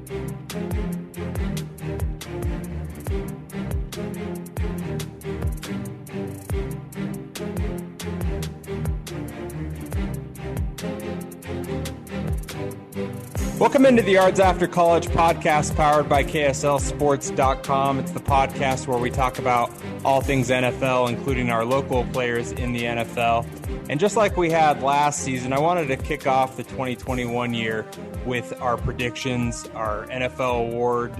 Welcome into the Yards After College podcast powered by KSLSports.com. It's the podcast where we talk about all things NFL, including our local players in the NFL. And just like we had last season, I wanted to kick off the 2021 year with our predictions, our NFL award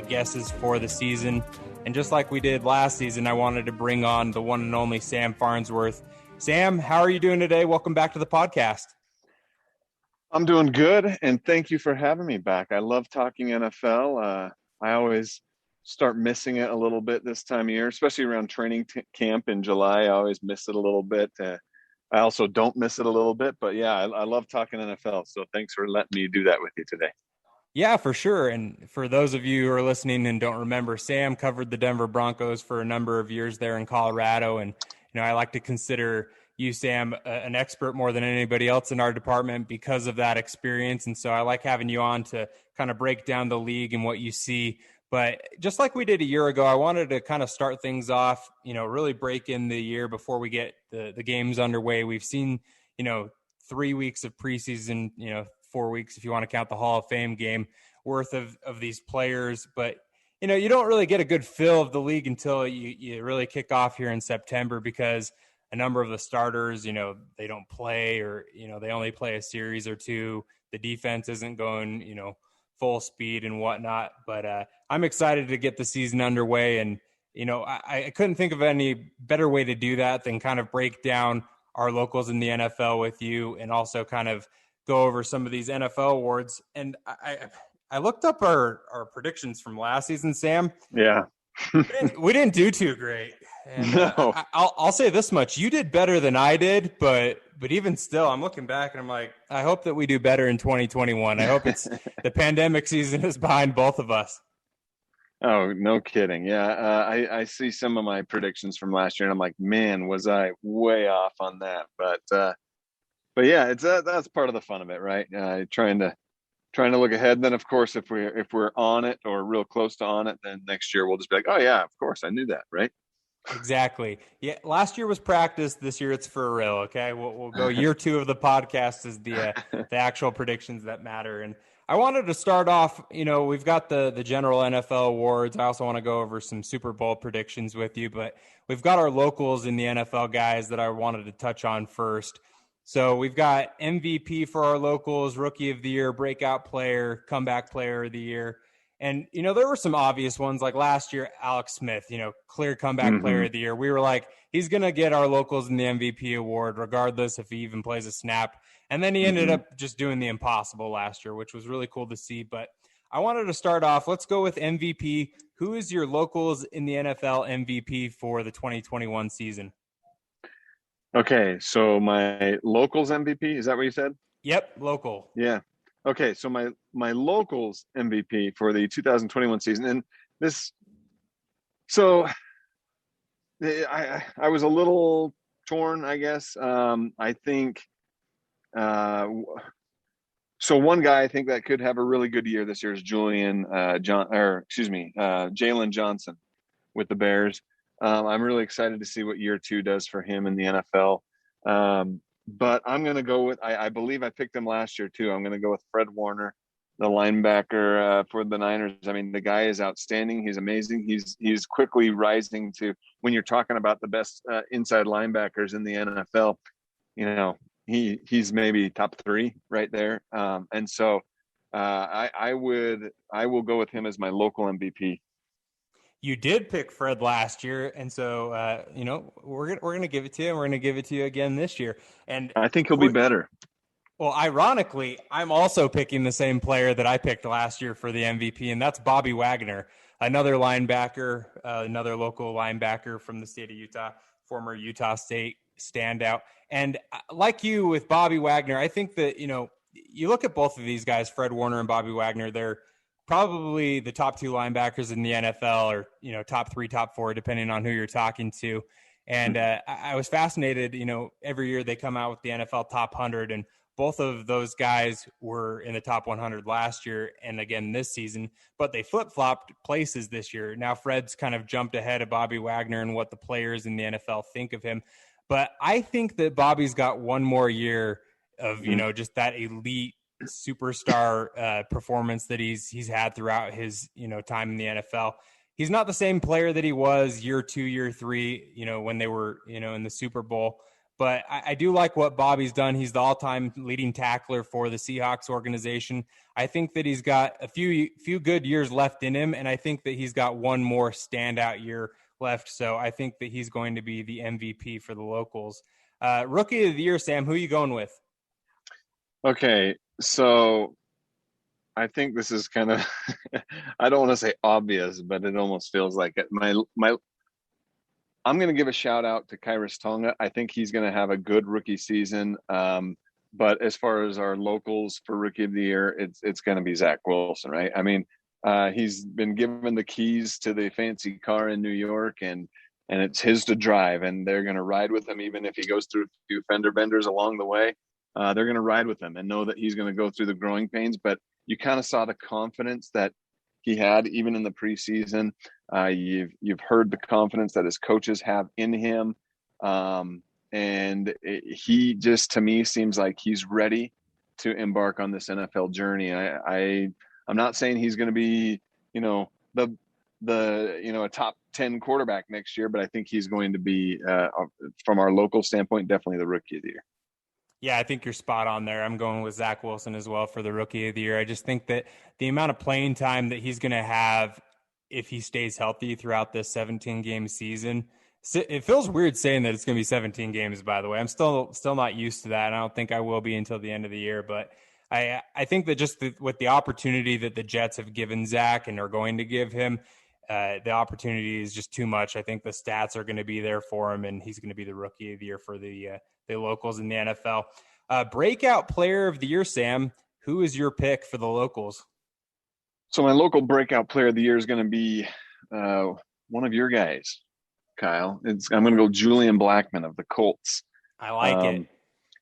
guesses for the season. And just like we did last season, I wanted to bring on the one and only Sam Farnsworth. Sam, how are you doing today? Welcome back to the podcast. I'm doing good, and thank you for having me back. I love talking NFL. I always start missing it a little bit this time of year, especially around training camp in July. I always miss it a little bit. I also don't miss it a little bit, but yeah, I love talking NFL. So thanks for letting me do that with you today. Yeah, for sure. And for those of you who are listening and don't remember, Sam covered the Denver Broncos for a number of years there in Colorado. And, I like to consider you, Sam, an expert more than anybody else in our department because of that experience. And so I like having you on to kind of break down the league and what you see. But just like we did a year ago, I wanted to kind of start things off, really break in the year before we get the games underway. We've seen, 3 weeks of preseason, 4 weeks if you want to count the Hall of Fame game worth of these players. But, you don't really get a good feel of the league until you really kick off here in September because a number of the starters, they don't play or, they only play a series or two. The defense isn't going, full speed and whatnot. But I'm excited to get the season underway. And, I couldn't think of any better way to do that than kind of break down our locals in the NFL with you and also kind of go over some of these NFL awards. And I looked up our predictions from last season, Sam. Yeah. we didn't do too great. And, no. I'll say this much. You did better than I did, but even still, I'm looking back and I'm like, I hope that we do better in 2021. I hope it's the pandemic season is behind both of us. Oh, no kidding. Yeah, I see some of my predictions from last year and I'm like, man, was I way off on that. But yeah, it's that's part of the fun of it, right? Trying to look ahead. And then, of course, if we're on it or real close to on it, then next year we'll just be like, oh yeah, of course, I knew that, right? Exactly. Yeah. Last year was practice. This year it's for real. Okay. We'll go year 2 of the podcast is the actual predictions that matter. And I wanted to start off, we've got the general NFL awards. I also want to go over some Super Bowl predictions with you, but we've got our locals in the NFL guys that I wanted to touch on first. So we've got MVP for our locals, Rookie of the Year, Breakout Player, Comeback Player of the Year. And, there were some obvious ones like last year, Alex Smith, clear comeback player of the year. We were like, he's going to get our locals in the MVP award, regardless if he even plays a snap. And then he ended up just doing the impossible last year, which was really cool to see. But I wanted to start off. Let's go with MVP. Who is your locals in the NFL MVP for the 2021 season? Okay. So my locals MVP, is that what you said? Yep. Local. Yeah. Okay, so my locals MVP for the 2021 season, and this, so I was a little torn, I guess. I think, so one guy I think that could have a really good year this year is Jalen Johnson with the Bears. I'm really excited to see what year 2 does for him in the NFL. But I'm going to go with, I believe I picked him last year too. I'm going to go with Fred Warner, the linebacker for the Niners. I mean, the guy is outstanding. He's amazing. He's quickly rising to, when you're talking about the best inside linebackers in the NFL, he's maybe top 3 right there. And so I will go with him as my local MVP. You did pick Fred last year, and so we're gonna give it to you, and we're gonna give it to you again this year. And I think he'll be better. Well, ironically, I'm also picking the same player that I picked last year for the MVP, and that's Bobby Wagner, another linebacker, another local linebacker from the state of Utah, former Utah State standout. And like you with Bobby Wagner, I think that you look at both of these guys, Fred Warner and Bobby Wagner, they're probably the top 2 linebackers in the NFL, or, top 3, top 4, depending on who you're talking to. And I was fascinated, every year they come out with the NFL top 100, and Both of those guys were in the top 100 last year and again this season, but they flip-flopped places this year. Now Fred's kind of jumped ahead of Bobby Wagner and what the players in the NFL think of him. But I think that Bobby's got one more year of, just that elite superstar performance that he's had throughout his, time in the NFL. He's not the same player that he was year 2, year 3, when they were, in the Super Bowl. But I do like what Bobby's done. He's the all-time leading tackler for the Seahawks organization. I think that he's got a few good years left in him, and I think that he's got one more standout year left. So I think that he's going to be the MVP for the locals. Rookie of the year, Sam, who are you going with? Okay, so I think this is kind of I don't want to say obvious, but it almost feels like it. I'm going to give a shout out to Kairos Tonga. I think he's going to have a good rookie season. But as far as our locals for rookie of the year, it's going to be Zach Wilson, right? I mean, he's been given the keys to the fancy car in New York, and it's his to drive, and they're going to ride with him even if he goes through a few fender benders along the way. They're going to ride with him and know that he's going to go through the growing pains. But you kind of saw the confidence that he had even in the preseason. You've heard the confidence that his coaches have in him. He just, to me, seems like he's ready to embark on this NFL journey. I'm not saying he's going to be, a top 10 quarterback next year, but I think he's going to be, from our local standpoint, definitely the rookie of the year. Yeah, I think you're spot on there. I'm going with Zach Wilson as well for the rookie of the year. I just think that the amount of playing time that he's going to have if he stays healthy throughout this 17-game season, it feels weird saying that it's going to be 17 games, by the way. I'm still not used to that. I don't think I will be until the end of the year. But I think that just with the opportunity that the Jets have given Zach and are going to give him, the opportunity is just too much. I think the stats are going to be there for him, and he's going to be the rookie of the year for the locals in the NFL. Breakout player of the year, Sam. Who is your pick for the locals? So my local breakout player of the year is going to be one of your guys, Kyle. I'm going to go Julian Blackmon of the Colts. I like it.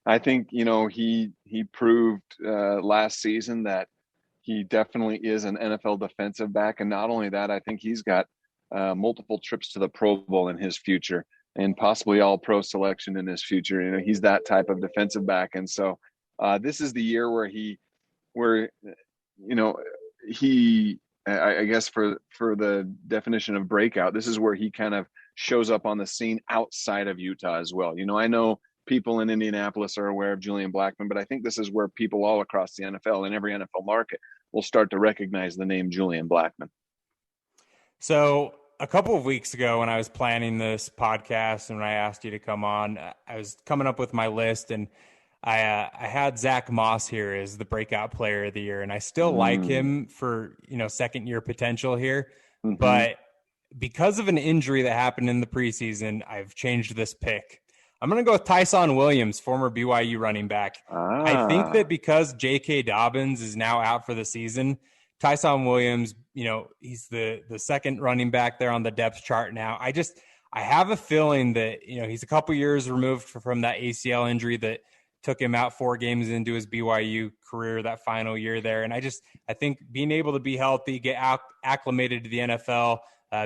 I think, he proved last season that he definitely is an NFL defensive back. And not only that, I think he's got multiple trips to the Pro Bowl in his future and possibly all pro selection in his future. He's that type of defensive back. And so this is the year where I guess for the definition of breakout, this is where he kind of shows up on the scene outside of Utah as well. I know people in Indianapolis are aware of Julian Blackmon, but I think this is where people all across the NFL and every NFL market will start to recognize the name Julian Blackmon. So a couple of weeks ago when I was planning this podcast and when I asked you to come on, I was coming up with my list, and I had Zach Moss here as the breakout player of the year, and I still like him for, second year potential here. Mm-hmm. But because of an injury that happened in the preseason, I've changed this pick. I'm going to go with Tyson Williams, former BYU running back. I think that because J.K. Dobbins is now out for the season, Tyson Williams, he's the second running back there on the depth chart now. I have a feeling that, he's a couple years removed from that ACL injury that took him out 4 games into his BYU career, that final year there. And I think being able to be healthy, get acclimated to the NFL,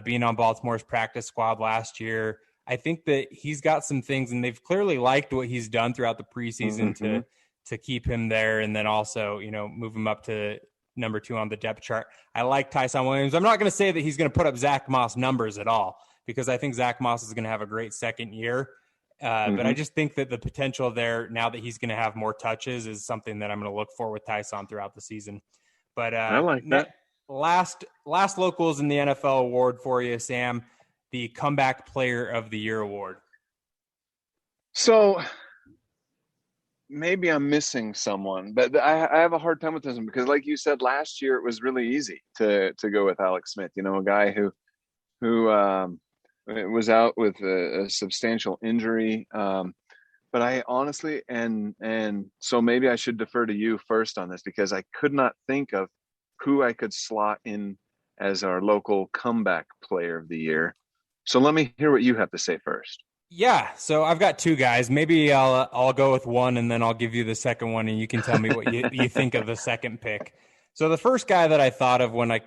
being on Baltimore's practice squad last year, I think that he's got some things, and they've clearly liked what he's done throughout the preseason to keep him there, and then also, move him up to number 2 on the depth chart. I like Tyson Williams. I'm not going to say that he's going to put up Zach Moss numbers at all, because I think Zach Moss is going to have a great second year. But I just think that the potential there, now that he's going to have more touches, is something that I'm going to look for with Tyson throughout the season. But I like that. Last locals in the NFL award for you, Sam, the Comeback Player of the Year award. So maybe I'm missing someone, but I have a hard time with this one because, like you said, last year it was really easy to go with Alex Smith. A guy who was out with a substantial injury. But I honestly, and so maybe I should defer to you first on this, because I could not think of who I could slot in as our local comeback player of the year. So let me hear what you have to say first. Yeah, so I've got two guys. Maybe I'll go with one, and then I'll give you the second one, and you can tell me what you think of the second pick. So the first guy that I thought of when I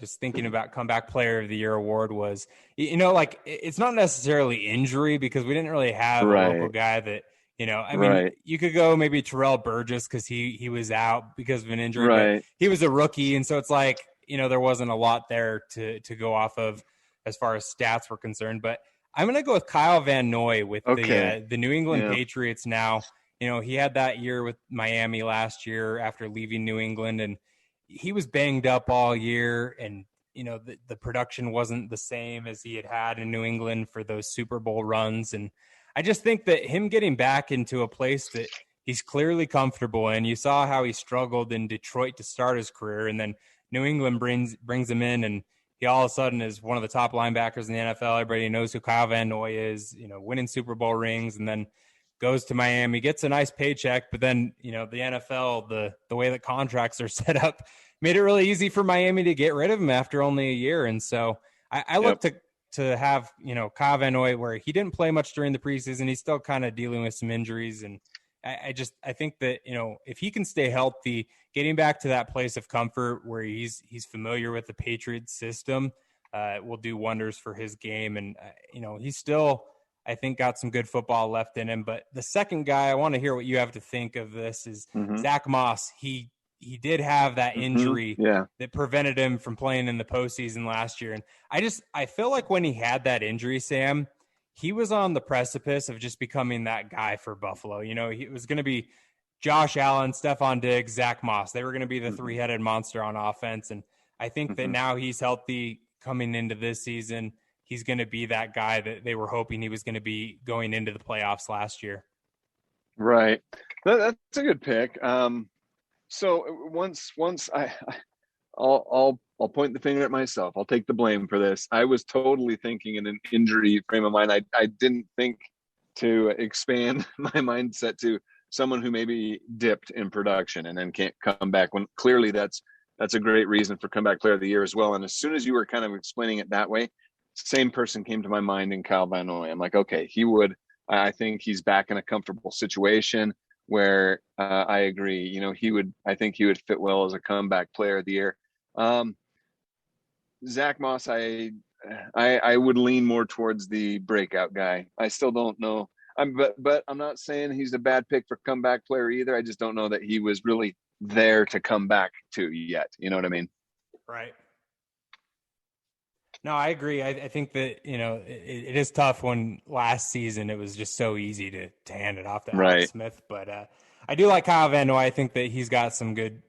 was thinking about comeback player of the year award was, like it's not necessarily injury because we didn't really have a local Right. guy that, I mean, Right. you could go maybe Terrell Burgess because he was out because of an injury, but Right. he was a rookie, and so it's like, there wasn't a lot there to go off of as far as stats were concerned, but I'm going to go with Kyle Van Noy with Okay. the New England Yeah. Patriots now. He had that year with Miami last year after leaving New England, and he was banged up all year. And, the production wasn't the same as he had in New England for those Super Bowl runs. And I just think that him getting back into a place that he's clearly comfortable in, you saw how he struggled in Detroit to start his career, and then New England brings him in, and he all of a sudden is one of the top linebackers in the NFL. Everybody knows who Kyle Van Noy is, winning Super Bowl rings, and then goes to Miami, gets a nice paycheck. But then, the NFL, the way that contracts are set up, made it really easy for Miami to get rid of him after only a year. And so I look Yep. to have, Kyle Van Noy, where he didn't play much during the preseason. He's still kind of dealing with some injuries. And I think that, if he can stay healthy, getting back to that place of comfort where he's familiar with the Patriots system, will do wonders for his game. And, he's still, I think, got some good football left in him. But the second guy, I want to hear what you have to think of this, is Mm-hmm. Zach Moss. He did have that Mm-hmm. injury Yeah. that prevented him from playing in the postseason last year. And I feel like when he had that injury, Sam, he was on the precipice of just becoming that guy for Buffalo. He was going to be Josh Allen, Stephon Diggs, Zach Moss. They were going to be the Mm-hmm. three-headed monster on offense. And I think that Mm-hmm. now he's healthy coming into this season. He's going to be that guy that they were hoping he was going to be going into the playoffs last year. Right. That's a good pick. So I'll point the finger at myself. I'll take the blame for this. I was totally thinking in an injury frame of mind. I didn't think to expand my mindset to someone who maybe dipped in production and then can't come back, when clearly that's a great reason for comeback player of the year as well. And as soon as you were kind of explaining it that way, same person came to my mind in Kyle Van Noy. I'm like, okay, I think he's back in a comfortable situation where I agree. I think he would fit well as a comeback player of the year. Zach Moss, I would lean more towards the breakout guy. I still don't know. But I'm not saying he's a bad pick for comeback player either. I just don't know that he was really there to come back to yet. You know what I mean? Right. No, I agree. I think that, it is tough when last season it was just so easy to hand it off to Alex Right. Smith. But I do like Kyle Van Noy. I think that he's got some good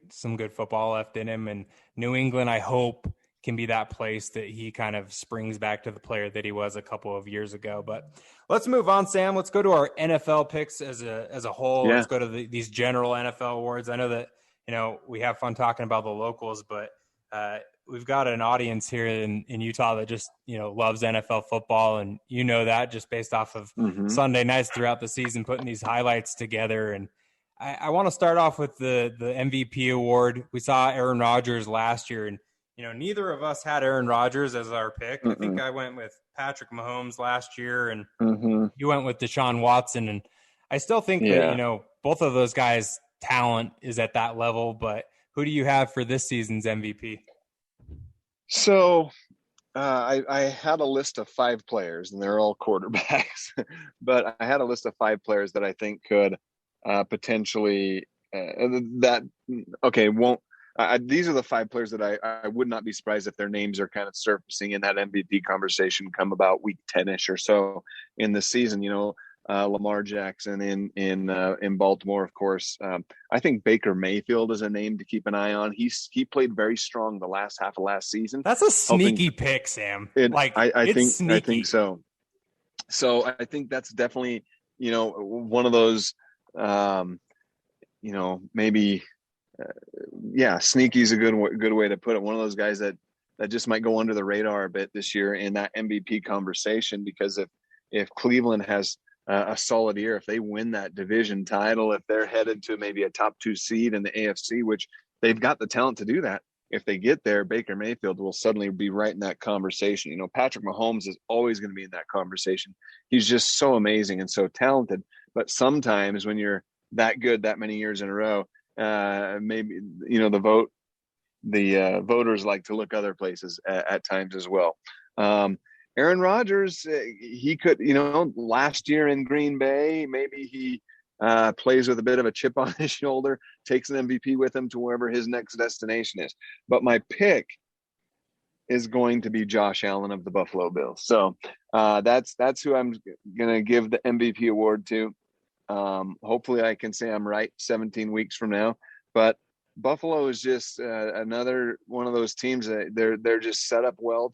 football left in him. And New England, I hope, can be that place that he kind of springs back to the player that he was a couple of years ago. But let's move on, Sam. Let's go to our NFL picks as a whole. Yeah. Let's go to these general NFL awards. I know that, we have fun talking about the locals, but we've got an audience here in Utah that just, loves NFL football. And that just based off of Mm-hmm. Sunday nights throughout the season, putting these highlights together. And I want to start off with the MVP award. We saw Aaron Rodgers last year, and, neither of us had Aaron Rodgers as our pick. Mm-mm. I think I went with Patrick Mahomes last year, and Mm-hmm. you went with Deshaun Watson. And I still think Yeah. that, both of those guys' talent is at that level. But who do you have for this season's MVP? So I had a list of 5 players, and they're all quarterbacks. But I had a list of 5 players that I think could potentially won't. These are the 5 players that I would not be surprised if their names are kind of surfacing in that MVP conversation come about week 10-ish or so in the season. Lamar Jackson in Baltimore, of course. I think Baker Mayfield is a name to keep an eye on. He played very strong the last half of last season. That's a sneaky pick, Sam. I think sneaky. so. So I think that's definitely one of those maybe sneaky is a good way to put it. One of those guys that just might go under the radar a bit this year in that MVP conversation, because if Cleveland has a solid year, if they win that division title, if they're headed to maybe a top 2 seed in the AFC, which they've got the talent to do that, if they get there, Baker Mayfield will suddenly be right in that conversation. Patrick Mahomes is always going to be in that conversation. He's just so amazing and so talented. But sometimes when you're that good that many years in a row, maybe, the voters like to look other places at times as well. Aaron Rodgers, he could, last year in Green Bay, maybe he plays with a bit of a chip on his shoulder, takes an MVP with him to wherever his next destination is. But my pick is going to be Josh Allen of the Buffalo Bills. So that's who I'm going to give the MVP award to. Hopefully I can say I'm right 17 weeks from now. But Buffalo is just another one of those teams that they're just set up well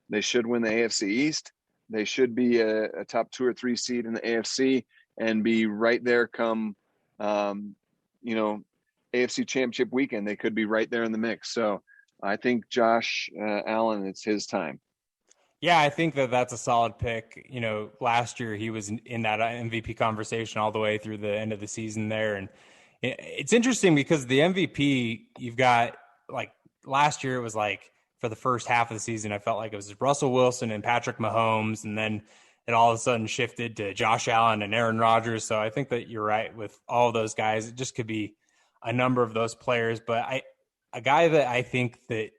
they should win the AFC East. They should be a top 2 or 3 seed in the AFC and be right there come, AFC Championship weekend. They could be right there in the mix. So I think Josh Allen, it's his time. Yeah, I think that's a solid pick. Last year he was in that MVP conversation all the way through the end of the season there. And it's interesting because the MVP, you've got, like, last year it was like, for the first half of the season, I felt like it was Russell Wilson and Patrick Mahomes, and then it all of a sudden shifted to Josh Allen and Aaron Rodgers. So I think that you're right with all of those guys. It just could be a number of those players. But a guy that I think that,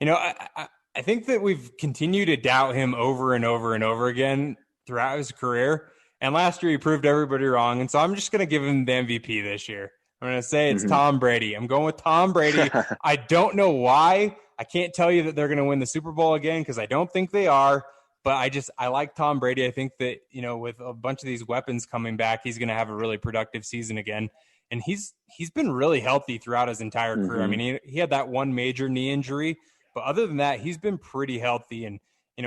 I think that we've continued to doubt him over and over and over again throughout his career. And last year he proved everybody wrong. And so I'm just going to give him the MVP this year. I'm going to say it's Tom Brady. I'm going with Tom Brady. I don't know why. I can't tell you that they're going to win the Super Bowl again because I don't think they are. But I like Tom Brady. I think that, with a bunch of these weapons coming back, he's going to have a really productive season again. And he's been really healthy throughout his entire career. I mean, he had that one major knee injury, but other than that, he's been pretty healthy. And,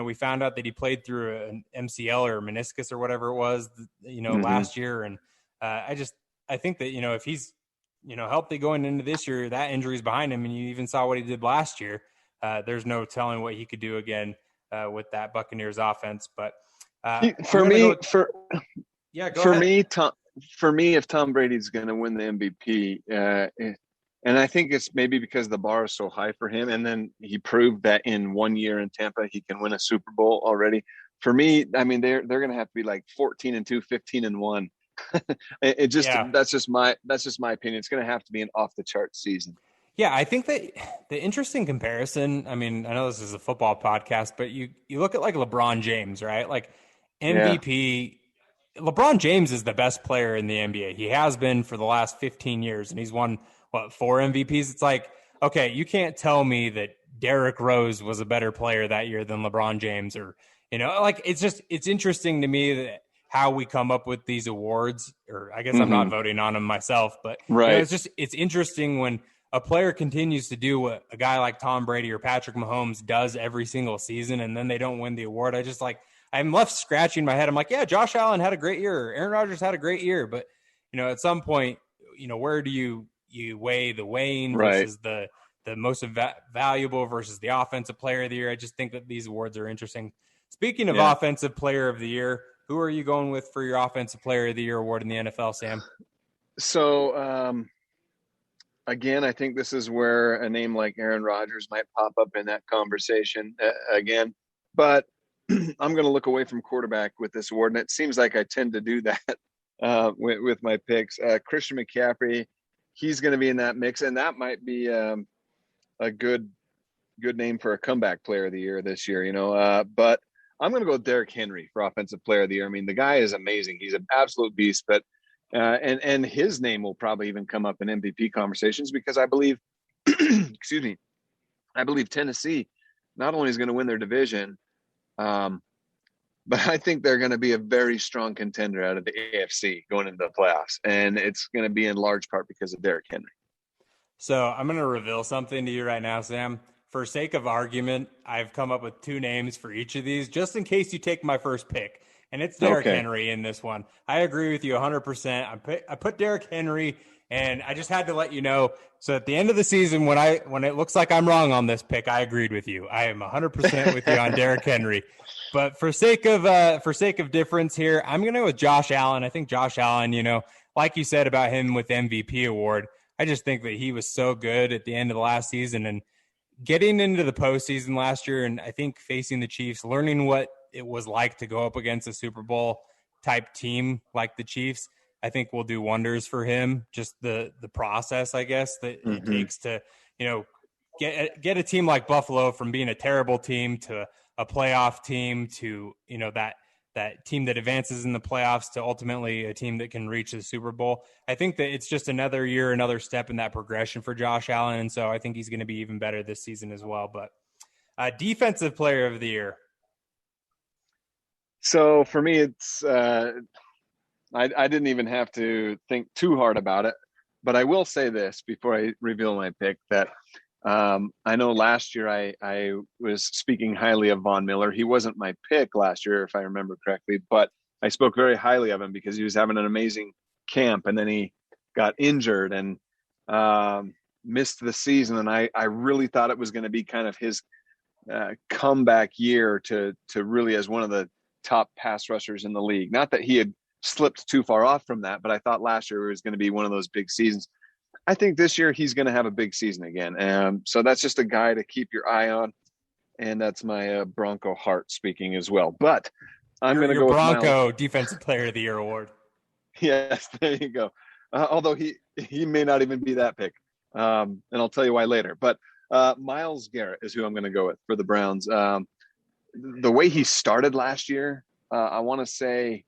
we found out that he played through an MCL or meniscus or whatever it was, last year. And I think that, if he's, healthy going into this year, that injury's behind him. And you even saw what he did last year. There's no telling what he could do again with that Buccaneers offense. But for me, if Tom Brady's going to win the MVP, and I think it's maybe because the bar is so high for him, and then he proved that in 1 year in Tampa he can win a Super Bowl already. For me, I mean, they're going to have to be like 14-2, 15-1. That's just my opinion. It's going to have to be an off the chart season. Yeah, I think that the interesting comparison, I mean, I know this is a football podcast, but you look at like LeBron James, right? Like MVP, LeBron James is the best player in the NBA. He has been for the last 15 years, and he's won, 4 MVPs? It's like, okay, you can't tell me that Derrick Rose was a better player that year than LeBron James, or, it's interesting to me that how we come up with these awards, or I guess I'm not voting on them myself, but right. It's interesting when a player continues to do what a guy like Tom Brady or Patrick Mahomes does every single season, and then they don't win the award. I'm left scratching my head. I'm like, yeah, Josh Allen had a great year. Aaron Rodgers had a great year. But, at some point, where do you weigh the weighing versus the most valuable versus the offensive player of the year? I just think that these awards are interesting. Speaking of offensive player of the year, who are you going with for your offensive player of the year award in the NFL, Sam? So, again, I think this is where a name like Aaron Rodgers might pop up in that conversation again. But I'm going to look away from quarterback with this award, and it seems like I tend to do that with my picks. Christian McCaffrey, he's going to be in that mix, and that might be a good name for a comeback player of the year this year, but I'm going to go with Derrick Henry for offensive player of the year. I mean, the guy is amazing. He's an absolute beast, but and his name will probably even come up in MVP conversations because I believe, I believe Tennessee not only is going to win their division, but I think they're going to be a very strong contender out of the AFC going into the playoffs, and it's going to be in large part because of Derrick Henry. So I'm going to reveal something to you right now, Sam. For sake of argument, I've come up with 2 names for each of these, just in case you take my first pick. And it's Derrick Henry in this one. I agree with you 100%. I put Derrick Henry, and I just had to let you know. So at the end of the season, when it looks like I'm wrong on this pick, I agreed with you. I am 100% with you on Derrick Henry. But for sake of difference here, I'm going to go with Josh Allen. I think Josh Allen, like you said about him with the MVP award, I just think that he was so good at the end of the last season. And getting into the postseason last year, and I think facing the Chiefs, learning what it was like to go up against a Super Bowl type team like the Chiefs, I think will do wonders for him. Just the process, I guess, that it takes to, get a team like Buffalo from being a terrible team to a playoff team to, that team that advances in the playoffs to ultimately a team that can reach the Super Bowl. I think that it's just another year, another step in that progression for Josh Allen. And so I think he's going to be even better this season as well. But defensive player of the year. So for me, it's I didn't even have to think too hard about it, but I will say this before I reveal my pick that I know last year I was speaking highly of Von Miller. He wasn't my pick last year, if I remember correctly, but I spoke very highly of him because he was having an amazing camp, and then he got injured and missed the season. And I really thought it was going to be kind of his comeback year to really as one of the top pass rushers in the league. Not that he had slipped too far off from that, but I thought last year it was going to be one of those big seasons. I think this year he's going to have a big season again. So that's just a guy to keep your eye on. And that's my Bronco heart speaking as well. But I'm going to go Bronco with Bronco Defensive Player of the Year award. Yes, there you go. Although he may not even be that pick. And I'll tell you why later. But Myles Garrett is who I'm going to go with for the Browns. The way he started last year, I want to say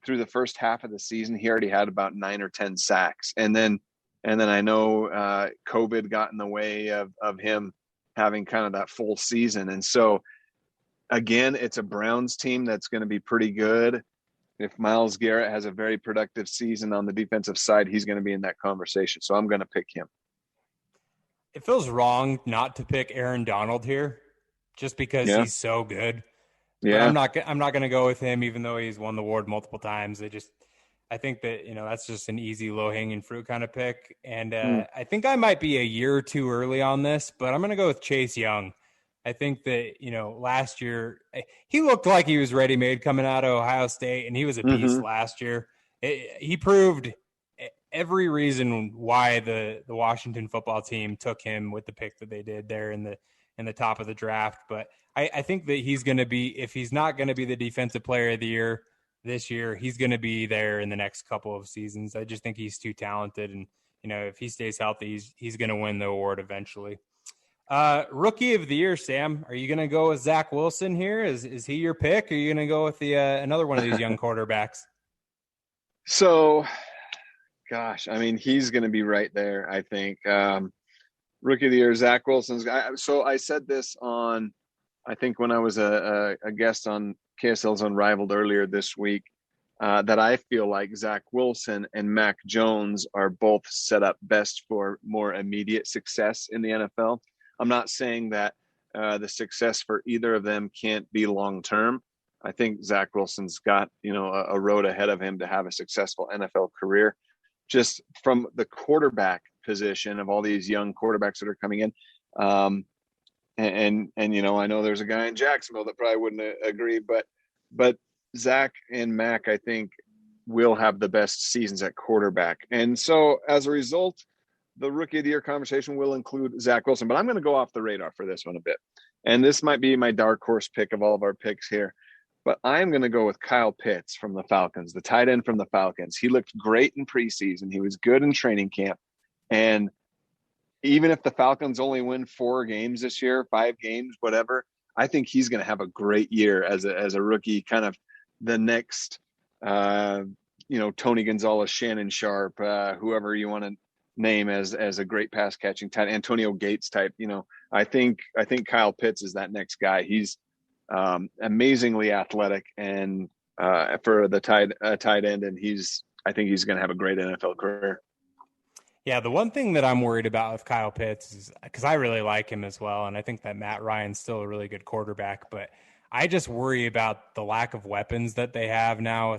through the first half of the season, he already had about 9 or 10 sacks. And then I know COVID got in the way of him having kind of that full season. And so, again, it's a Browns team that's going to be pretty good. If Myles Garrett has a very productive season on the defensive side, he's going to be in that conversation. So I'm going to pick him. It feels wrong not to pick Aaron Donald here just because he's so good. Yeah. But I'm not going to go with him, even though he's won the award multiple times. I think that, that's just an easy low-hanging fruit kind of pick. And I think I might be a year or two early on this, but I'm going to go with Chase Young. I think that, last year he looked like he was ready-made coming out of Ohio State, and he was a beast last year. He proved every reason why the Washington football team took him with the pick that they did there in the top of the draft. But I think that he's going to be, if he's not going to be the defensive player of the year this year, he's going to be there in the next couple of seasons. I just think he's too talented. And, if he stays healthy, he's going to win the award eventually. Rookie of the year, Sam, are you going to go with Zach Wilson here? Is he your pick? Or are you going to go with another one of these young quarterbacks? So, gosh, I mean, he's going to be right there, I think. Rookie of the year, Zach Wilson's guy. So I said this on, I think when I was a guest on KSL's Unrivaled earlier this week, that I feel like Zach Wilson and Mac Jones are both set up best for more immediate success in the NFL. I'm not saying that the success for either of them can't be long-term. I think Zach Wilson's got, a road ahead of him to have a successful NFL career. Just from the quarterback position of all these young quarterbacks that are coming in. And I know there's a guy in Jacksonville that probably wouldn't agree, but Zach and Mac, I think, will have the best seasons at quarterback. And so as a result, the rookie of the year conversation will include Zach Wilson, but I'm going to go off the radar for this one a bit. And this might be my dark horse pick of all of our picks here, but I'm going to go with Kyle Pitts from the Falcons, the tight end from the Falcons. He looked great in preseason. He was good in training camp. And even if the Falcons only win 4 games this year, 5 games, whatever, I think he's going to have a great year as a rookie, kind of the next, Tony Gonzalez, Shannon Sharp, whoever you want to name as a great pass catching tight, Antonio Gates type. I think Kyle Pitts is that next guy. He's amazingly athletic and for the tight end, and I think he's going to have a great NFL career. Yeah, the one thing that I'm worried about with Kyle Pitts is because I really like him as well, and I think that Matt Ryan's still a really good quarterback, but I just worry about the lack of weapons that they have now.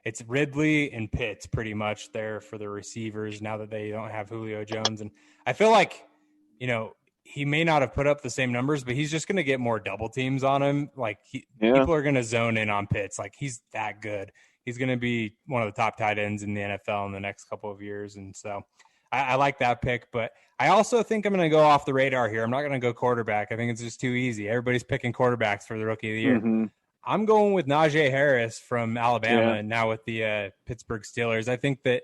It's Ridley and Pitts pretty much there for the receivers now that they don't have Julio Jones, and I feel like, he may not have put up the same numbers, but he's just going to get more double teams on him. Like people are going to zone in on Pitts. Like he's that good. He's going to be one of the top tight ends in the NFL in the next couple of years, and so. I like that pick, but I also think I'm going to go off the radar here. I'm not going to go quarterback. I think it's just too easy. Everybody's picking quarterbacks for the rookie of the year. Mm-hmm. I'm going with Najee Harris from Alabama, Yeah. and now with the Pittsburgh Steelers. I think that,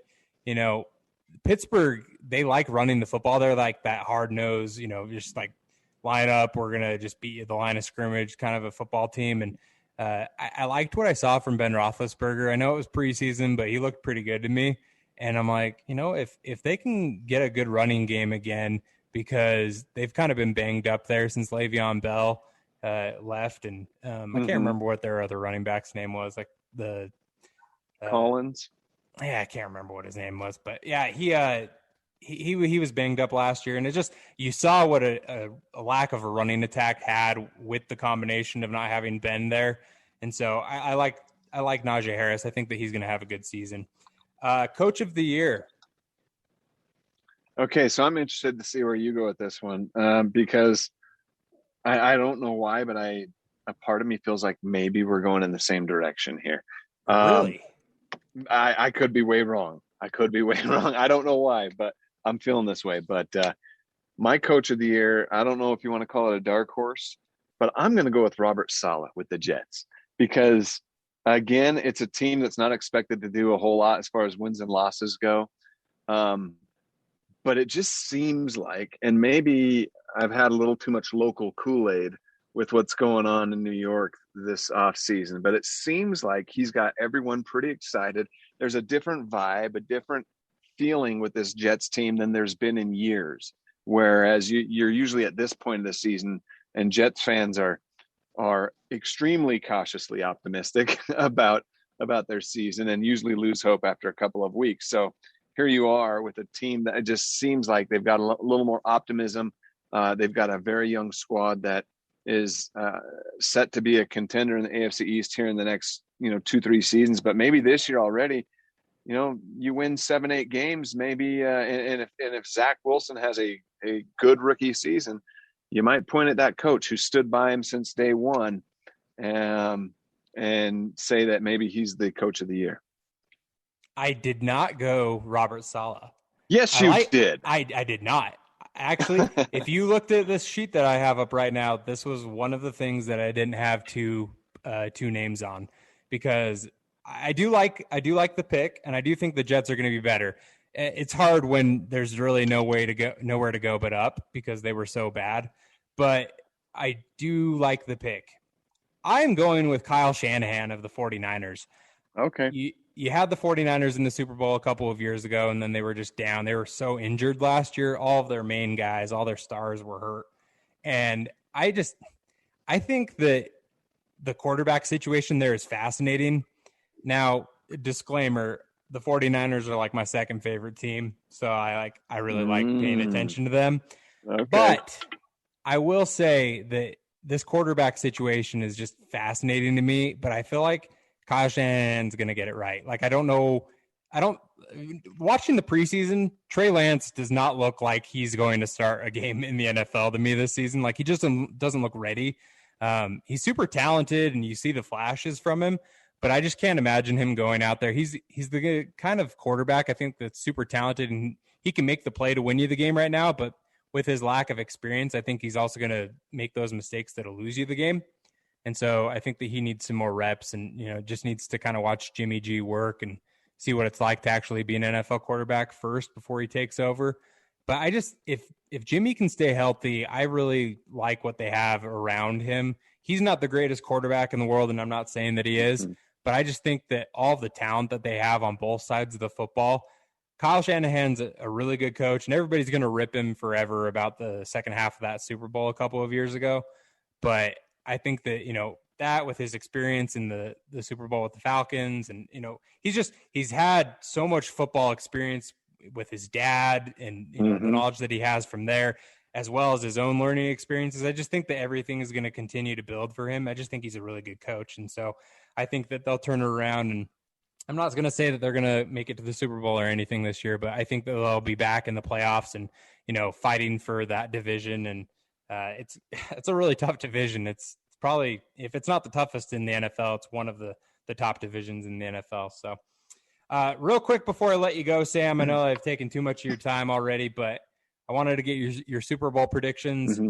Pittsburgh, they like running the football. They're like that hard nose, just like line up. We're going to just beat you at the line of scrimmage kind of a football team. And I liked what I saw from Ben Roethlisberger. I know it was preseason, but he looked pretty good to me. And I'm like, if they can get a good running game again, because they've kind of been banged up there since Le'Veon Bell left. And I can't remember what their other running back's name was, like the Collins. Yeah, I can't remember what his name was, but yeah, he was banged up last year, and it just, you saw what a lack of a running attack had with the combination of not having Ben there. And so I like Najee Harris. I think that he's going to have a good season. Coach of the year. Okay, so I'm interested to see where you go with this one, because I don't know why, but a part of me feels like maybe we're going in the same direction here. Really? I could be way wrong. I don't know why, but I'm feeling this way. But my coach of the year, I don't know if you want to call it a dark horse, but I'm going to go with Robert Saleh with the Jets, because, again, it's a team that's not expected to do a whole lot as far as wins and losses go. But it just seems like, and maybe I've had a little too much local Kool-Aid with what's going on in New York this off season, but it seems like he's got everyone pretty excited. There's a different vibe, a different feeling with this Jets team than there's been in years. Whereas you're usually at this point of the season, and Jets fans are extremely cautiously optimistic about their season, and usually lose hope after a couple of weeks. So here you are with a team that it just seems like they've got a little more optimism. They've got a very young squad that is set to be a contender in the AFC East here in the next 2-3 seasons. But maybe this year already, you win 7-8 games, maybe. And if Zach Wilson has a good rookie season, you might point at that coach who stood by him since day one, and say that maybe he's the coach of the year. I did not go Robert Saleh. Yes, you did. I did not. Actually, if you looked at this sheet that I have up right now, this was one of the things that I didn't have two names on, because I do like the pick, and I do think the Jets are going to be better. It's hard when there's really nowhere to go but up, because they were so bad. But I do like the pick. I am going with Kyle Shanahan of the 49ers. Okay. You had the 49ers in the Super Bowl a couple of years ago, and then they were just down. They were so injured last year. All of their main guys, all their stars were hurt. And I think that the quarterback situation there is fascinating. Now, disclaimer, the 49ers are like my second favorite team, so I really like paying attention to them. Okay. But I will say that this quarterback situation is just fascinating to me, but I feel like Kyle Shanahan's going to get it right. Like, watching the preseason, Trey Lance does not look like he's going to start a game in the NFL to me this season. Like, he just doesn't look ready. He's super talented, and you see the flashes from him, but I just can't imagine him going out there. He's the kind of quarterback, I think, that's super talented, and he can make the play to win you the game right now, but with his lack of experience, I think he's also going to make those mistakes that'll lose you the game. And so I think that he needs some more reps, and, just needs to kind of watch Jimmy G work and see what it's like to actually be an NFL quarterback first before he takes over. But if Jimmy can stay healthy, I really like what they have around him. He's not the greatest quarterback in the world, and I'm not saying that he is, but I just think that all the talent that they have on both sides of the football, Kyle Shanahan's a really good coach, and everybody's going to rip him forever about the second half of that Super Bowl a couple of years ago. But I think that, that with his experience in the Super Bowl with the Falcons, and, he's had so much football experience with his dad, and, the knowledge that he has from there, as well as his own learning experiences. I just think that everything is going to continue to build for him. I just think he's a really good coach. And so I think that they'll turn it around, and I'm not going to say that they're going to make it to the Super Bowl or anything this year, but I think that they'll be back in the playoffs and, fighting for that division. And it's a really tough division. It's probably, if it's not the toughest in the NFL, it's one of the top divisions in the NFL. So Real quick before I let you go, Sam, I know I've taken too much of your time already, but I wanted to get your Super Bowl predictions.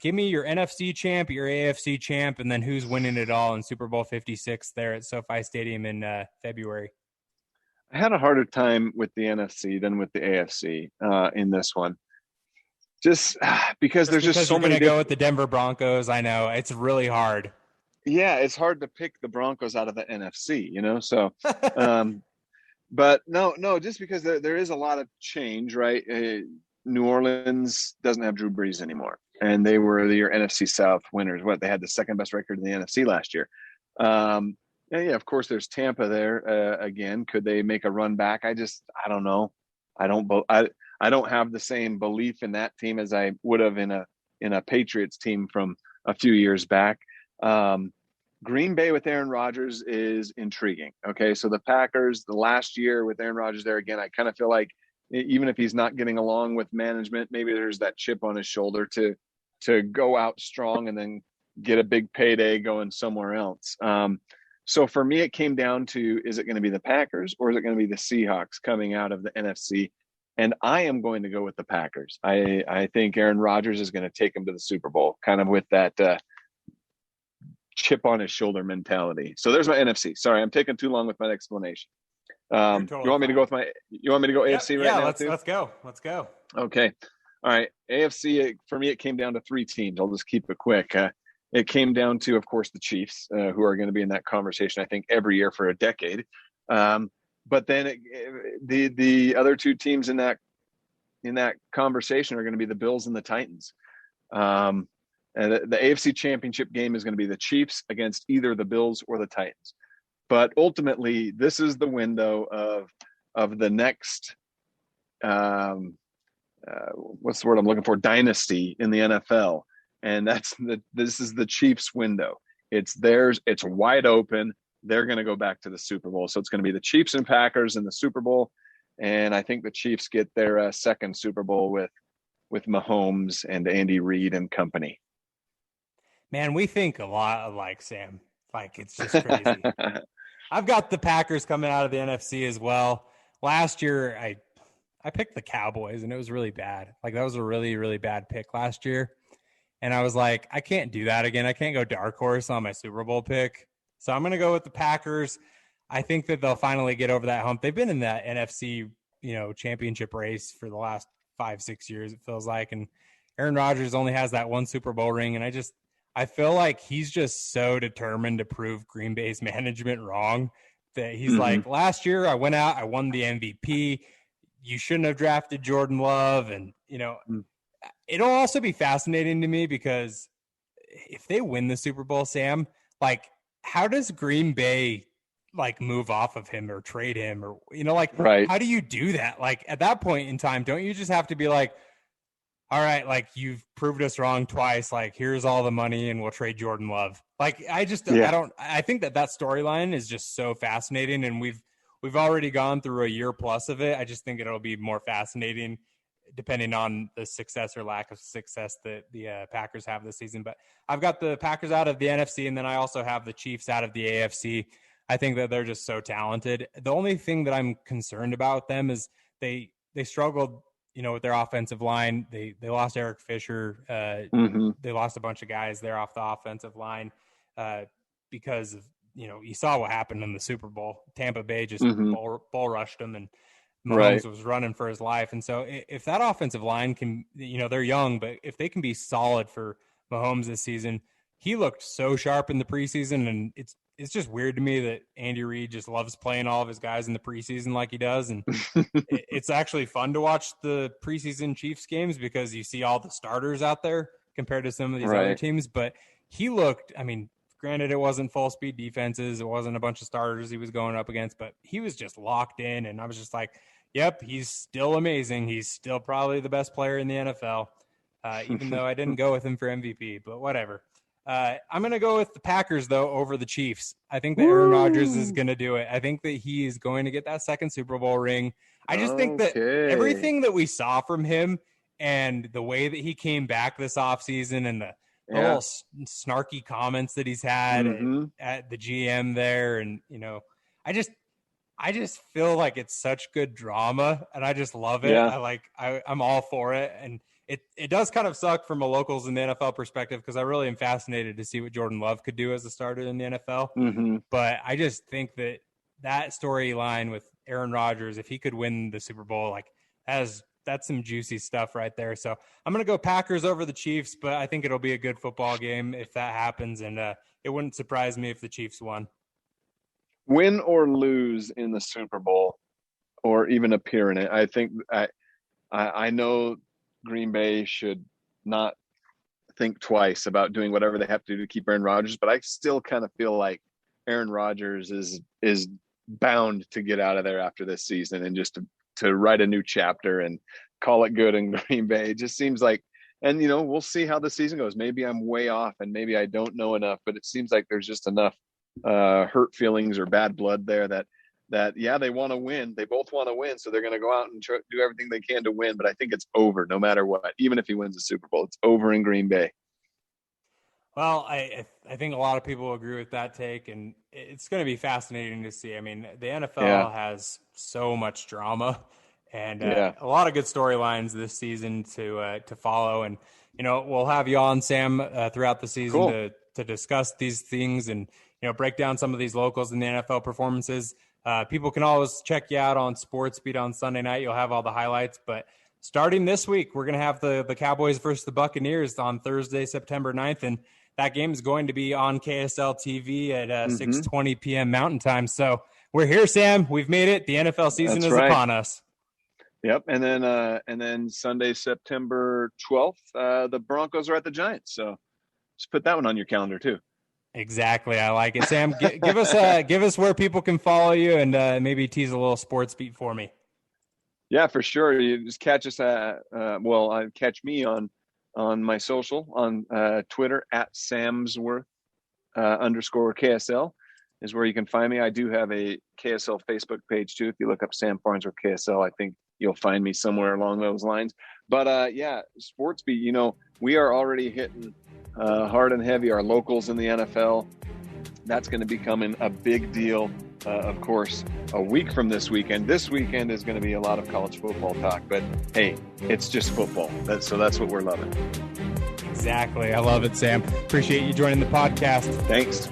Give me your NFC champ, your AFC champ, and then who's winning it all in Super Bowl 56 there at SoFi Stadium in February. I had a harder time with the NFC than with the AFC in this one. Just because there's just so many. You're going to go with the Denver Broncos. I know it's really hard. Yeah, it's hard to pick the Broncos out of the NFC, So, but no, just because there is a lot of change, right? New Orleans doesn't have Drew Brees anymore, and they were your NFC South winners. They had the second best record in the NFC last year. And yeah, of course, there's Tampa there again. Could they make a run back? I don't know. I don't have the same belief in that team as I would have in a Patriots team from a few years back. Green Bay with Aaron Rodgers is intriguing. Okay, so the Packers, the last year with Aaron Rodgers there again, I kind of feel like even if he's not getting along with management, maybe there's that chip on his shoulder to go out strong and then get a big payday going somewhere else. So for me, it came down to, is it going to be the Packers or is it going to be the Seahawks coming out of the NFC? And I am going to go with the Packers. I think Aaron Rodgers is going to take them to the Super Bowl, kind of with that chip on his shoulder mentality. So there's my NFC. Sorry, I'm taking too long with my explanation. Totally you want me to go with you want me to go AFC right now? Let's go. Okay. All right. AFC, for me, it came down to 3 teams. I'll just keep it quick. It came down to, of course, the Chiefs, who are going to be in that conversation, I think, every year for a decade. But then the other 2 teams in that conversation are going to be the Bills and the Titans. And the AFC Championship game is going to be the Chiefs against either the Bills or the Titans. But ultimately, this is the window of the next what's the word I'm looking for? Dynasty in the NFL, and this is the Chiefs' window. It's theirs. It's wide open. They're going to go back to the Super Bowl. So it's going to be the Chiefs and Packers in the Super Bowl. And I think the Chiefs get their second Super Bowl with Mahomes and Andy Reid and company. Man, we think a lot alike, Sam. Like, it's just crazy. I've got the Packers coming out of the NFC as well. Last year, I picked the Cowboys, and it was really bad. Like, that was a really, really bad pick last year. And I was like, I can't do that again. I can't go dark horse on my Super Bowl pick. So I'm going to go with the Packers. I think that they'll finally get over that hump. They've been in that NFC, championship race for the last 5-6 years, it feels like. And Aaron Rodgers only has that 1 Super Bowl ring. And I feel like he's just so determined to prove Green Bay's management wrong that he's like, last year I went out, I won the MVP. You shouldn't have drafted Jordan Love. And, it'll also be fascinating to me because if they win the Super Bowl, Sam, like, how does Green Bay move off of him or trade him or, right. How do you do that? Like, at that point in time, don't you just have to be like, all right, like, you've proved us wrong twice. Like, here's all the money and we'll trade Jordan Love. Like, I think that storyline is just so fascinating. And we've already gone through a year plus of it. I just think it'll be more fascinating depending on the success or lack of success that the Packers have this season. But I've got the Packers out of the NFC, and then I also have the Chiefs out of the AFC. I think that they're just so talented. The only thing that I'm concerned about them is they struggled, with their offensive line. They lost Eric Fisher. They lost a bunch of guys there off the offensive line because of, you saw what happened in the Super Bowl. Tampa Bay just bull rushed them, and Mahomes was running for his life. And so if that offensive line can, they're young, but if they can be solid for Mahomes this season, he looked so sharp in the preseason. And it's just weird to me that Andy Reid just loves playing all of his guys in the preseason like he does. And it's actually fun to watch the preseason Chiefs games because you see all the starters out there compared to some of these other teams. But he looked, granted, it wasn't full speed defenses. It wasn't a bunch of starters he was going up against, but he was just locked in. And I was just like, yep, he's still amazing. He's still probably the best player in the NFL, even though I didn't go with him for MVP, but whatever. I'm going to go with the Packers, though, over the Chiefs. I think that Aaron Rodgers is going to do it. I think that he is going to get that second Super Bowl ring. I just think that everything that we saw from him and the way that he came back this offseason and the little snarky comments that he's had at the GM there. And, I just feel like it's such good drama, and I just love it. Yeah. I'm all for it. And it does kind of suck from a locals in the NFL perspective, because I really am fascinated to see what Jordan Love could do as a starter in the NFL. Mm-hmm. But I just think that storyline with Aaron Rodgers, if he could win the Super Bowl, like that's some juicy stuff right there. So I'm going to go Packers over the Chiefs, but I think it'll be a good football game if that happens. And it wouldn't surprise me if the Chiefs won. Win or lose in the Super Bowl, or even appear in it, I think I know Green Bay should not think twice about doing whatever they have to do to keep Aaron Rodgers, but I still kind of feel like Aaron Rodgers is bound to get out of there after this season and just to write a new chapter and call it good in Green Bay. It just seems like, and we'll see how the season goes. Maybe I'm way off and maybe I don't know enough, but it seems like there's just enough hurt feelings or bad blood there that yeah, they want to win. They both want to win, so they're going to go out and do everything they can to win. But I think it's over no matter what. Even if he wins the Super Bowl, it's over in Green Bay. Well, I think a lot of people agree with that take, and it's going to be fascinating to see. I mean, the NFL has so much drama and a lot of good storylines this season to follow. And we'll have you on, Sam, throughout the season to discuss these things and break down some of these locals in the NFL performances. People can always check you out on SportsBeat on Sunday night. You'll have all the highlights. But starting this week, we're going to have the Cowboys versus the Buccaneers on Thursday, September 9th. And that game is going to be on KSL TV at 6:20 p.m. Mountain Time. So we're here, Sam. We've made it. The NFL season is upon us. Yep. And then Sunday, September 12th, the Broncos are at the Giants. So just put that one on your calendar too. Exactly. I like it. Sam, give us where people can follow you and maybe tease a little sports beat for me. Yeah, for sure. You just catch us catch me on my social on Twitter at Samsworth _ KSL is where you can find me. I do have a KSL Facebook page too. If you look up Sam Farnsworth KSL, I think you'll find me somewhere along those lines. But Sports Beat, we are already hitting hard and heavy our locals in the NFL. That's going to be becoming a big deal, of course, a week from this weekend. This weekend is going to be a lot of college football talk, but hey, it's just football. That's what we're loving. Exactly. I love it, Sam. Appreciate you joining the podcast. Thanks.